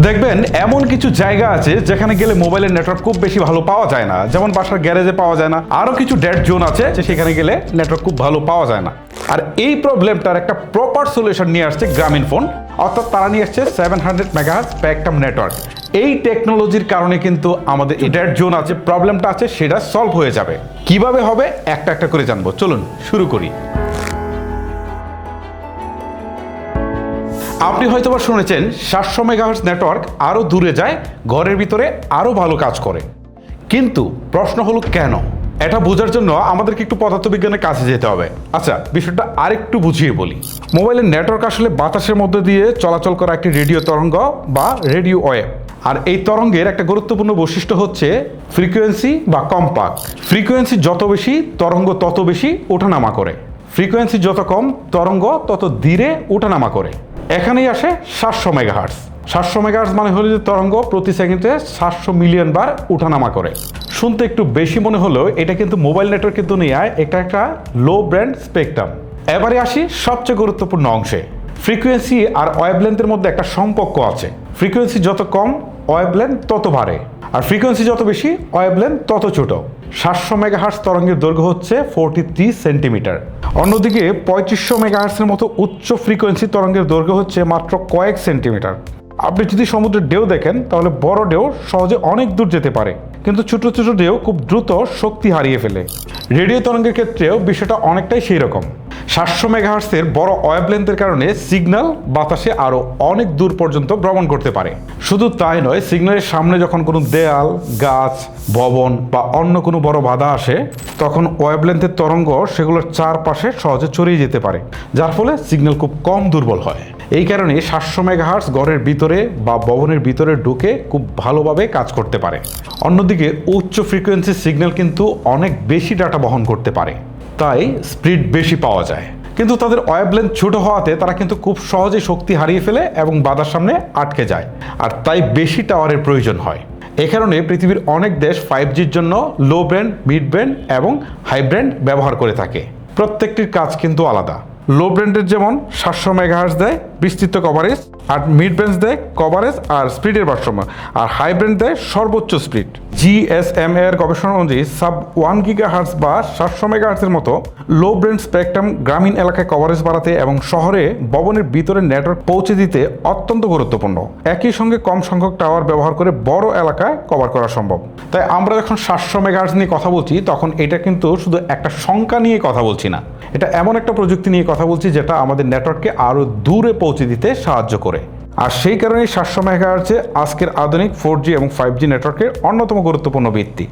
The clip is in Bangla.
দেখবেন এমন কিছু জায়গা আছে যেখানে গেলে মোবাইলের নেটওয়ার্ক খুব বেশি ভালো পাওয়া যায় না, যেমন বাসার গ্যারেজে পাওয়া যায় না। আরো কিছু ডেড জোন আছে সেখানে গেলে নেটওয়ার্ক খুব ভালো পাওয়া যায় না। আর এই প্রবলেমটার একটা প্রপার সলিউশন নিয়ে আসছে গ্রামীণফোন, অর্থাৎ তারা নিয়ে আসছে 700 মেগাহার্জ স্পেকট্রাম নেটওয়ার্ক। এই টেকনোলজির কারণে কিন্তু আমাদের এই ডেড জোন আছে, প্রবলেমটা আছে, সেটা সলভ হয়ে যাবে। কিভাবে হবে একটা একটা করে জানবো, চলুন শুরু করি। আপনি হয়তোবা শুনেছেন 700 মেগাহার্টজ নেটওয়ার্ক আরও দূরে যায়, ঘরের ভিতরে আরও ভালো কাজ করে। কিন্তু প্রশ্ন হলো কেন? এটা বোঝার জন্য আমাদেরকে একটু পদার্থবিজ্ঞানের কাছে যেতে হবে। আচ্ছা, বিষয়টা আরেকটু বুঝিয়ে বলি। মোবাইলের নেটওয়ার্ক আসলে বাতাসের মধ্যে দিয়ে চলাচল করা একটি রেডিও তরঙ্গ বা রেডিও ওয়েভ। আর এই তরঙ্গের একটা গুরুত্বপূর্ণ বৈশিষ্ট্য হচ্ছে ফ্রিকোয়েন্সি বা কম্পাঙ্ক। ফ্রিকোয়েন্সি যত বেশি, তরঙ্গ তত বেশি ওঠানামা করে। ফ্রিকোয়েন্সি যত কম, তরঙ্গ তত ধীরে ওঠানামা করে। এখানেই আসে 700 মেগাহার্টজ। 700 মেগাহার্টজ মানে হলো যে তরঙ্গ প্রতি সেকেন্ডে 700 মিলিয়ন বার ওঠানামা করে। শুনতে একটু বেশি মনে হলেও এটা কিন্তু মোবাইল নেটওয়ার্কের দুনিয়ায় একটা লো ব্যান্ড স্পেকট্রাম। এবারে আসি সবচেয়ে গুরুত্বপূর্ণ অংশে। ফ্রিকোয়েন্সি আর ওয়েভলেন্থের মধ্যে একটা সম্পর্ক আছে। ফ্রিকোয়েন্সি যত কম, ওয়েভলেন্থ তত বাড়ে, আর ফ্রিকোয়েন্সি যত বেশি, ওয়েভলেন্থ তত ছোট। 700 মেগাহার্টজ তরঙ্গের দৈর্ঘ্য হচ্ছে 43 সেন্টিমিটার। অন্যদিকে 3500 মেগাহার্টজের মতো উচ্চ ফ্রিকোয়েন্সি তরঙ্গের দৈর্ঘ্য হচ্ছে মাত্র কয়েক সেন্টিমিটার। আপনি যদি সমুদ্রের ঢেউ দেখেন তাহলে বড় ঢেউ সহজে অনেক দূর যেতে পারে, কিন্তু ছোট ছোট ঢেউ খুব দ্রুত শক্তি হারিয়ে ফেলে। রেডিও তরঙ্গের ক্ষেত্রেও বিষয়টা অনেকটাই সেই রকম। 700 মেগাহার্টজের বড় ওয়েভলেন্থের কারণে সিগন্যাল বাতাসে আরও অনেক দূর পর্যন্ত ভ্রমণ করতে পারে। শুধু তাই নয়, সিগন্যালের সামনে যখন কোনো দেয়াল, গাছ, ভবন বা অন্য কোনো বড় বাধা আসে, তখন ওয়েভলেন্থের তরঙ্গ সেগুলোর চারপাশে সহজে ছড়িয়ে যেতে পারে, যার ফলে সিগন্যাল খুব কম দুর্বল হয়। এই কারণে 700 মেগাহার্টজ ঘরের ভিতরে বা ভবনের ভিতরে ঢুকে খুব ভালোভাবে কাজ করতে পারে। অন্যদিকে উচ্চ ফ্রিকোয়েন্সি সিগন্যাল কিন্তু অনেক বেশি ডাটা বহন করতে পারে, তাই স্পিড বেশি পাওয়া যায়। কিন্তু তাদের ওয়েভলেন্থ ছোট হওয়াতে তারা কিন্তু খুব সহজে শক্তি হারিয়ে ফেলে এবং বাধার সামনে আটকে যায়, আর তাই বেশি টাওয়ারের প্রয়োজন হয়। এ কারণে পৃথিবীর অনেক দেশ 5Gর জন্য লো ব্যান্ড, মিড ব্যান্ড এবং হাই ব্যান্ড ব্যবহার করে থাকে। প্রত্যেকটির কাজ কিন্তু আলাদা। লো ব্যান্ডের যেমন 700 মেগাহার্টজ দেয় বিস্তৃত কভারেজ, আর মিড ব্যান্ড দেয় কভারেজ আর স্পিডের ভারসাম্য, আর হাই ব্যান্ড দেয় সর্বোচ্চ স্পিড। GSMA এর গবেষণা অনুযায়ী সাব 1 গিগাহার্টজ বা 700 মেগাহার্টজের মতো লো ব্যান্ড স্পেকট্রাম গ্রামীণ এলাকায় কভারেজ বাড়াতে এবং শহরে ভবনের ভিতরে নেটওয়ার্ক পৌঁছে দিতে অত্যন্ত গুরুত্বপূর্ণ। একই সঙ্গে কম সংখ্যক টাওয়ার ব্যবহার করে বড় এলাকায় কভার করা সম্ভব। তাই আমরা যখন 700 মেগাহার্টজ নিয়ে কথা বলছি, তখন এটা কিন্তু শুধু একটা সংখ্যা নিয়ে কথা বলছি না, এটা এমন একটা প্রযুক্তি নিয়ে কথা বলছি যেটা আমাদের নেটওয়ার্ককে আরও দূরে পৌঁছে দিতে সাহায্য করে। আর সেই কারণেই 700 মেগাহার্টজে আজকের আধুনিক 4G এবং 5G নেটওয়ার্কের অন্যতম গুরুত্বপূর্ণ ভিত্তি।